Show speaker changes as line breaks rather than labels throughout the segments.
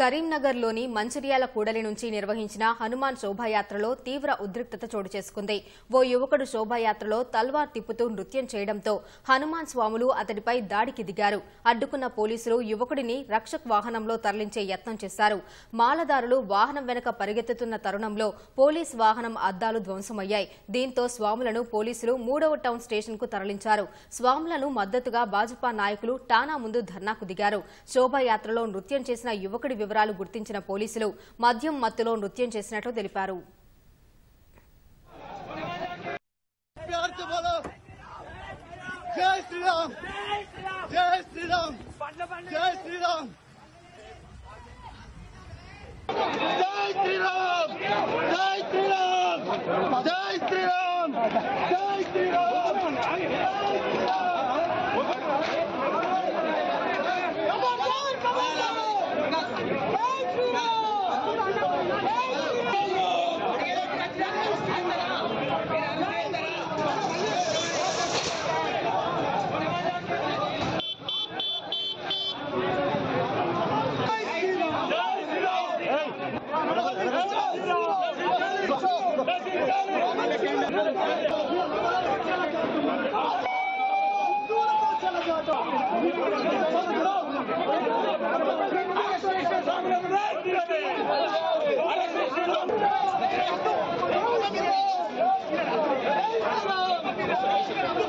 కరీంనగర్లోని మంచిర్యాల కూడలి నుంచి నిర్వహించిన హనుమాన్ శోభాయాత్రలో తీవ్ర ఉద్రిక్తత చోటు చేసుకుంది. ఓ యువకుడు శోభాయాత్రలో తల్వార్ తిప్పుతూ నృత్యం చేయడంతో హనుమాన్ స్వాములు అతడిపై దాడికి దిగారు. అడ్డుకున్న పోలీసులు యువకుడిని రక్షక్ వాహనంలో తరలించే యత్నం చేశారు. మాలదారులు వాహనం వెనక పరిగెత్తుతున్న తరుణంలో పోలీస్ వాహనం అద్దాలు ధ్వంసమయ్యాయి. దీంతో స్వాములను పోలీసులు 3వ టౌన్ స్టేషన్కు తరలించారు. స్వాములను మద్దతుగా భాజపా నాయకులు టానా ముందు ధర్నాకు దిగారు. శోభాయాత్రలో నృత్యం చేసిన యువకుడి వివరాలు గుర్తించిన పోలీసులు మద్యం మత్తులో నృత్యం చేసినట్లు తెలిపారు.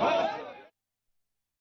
Hey!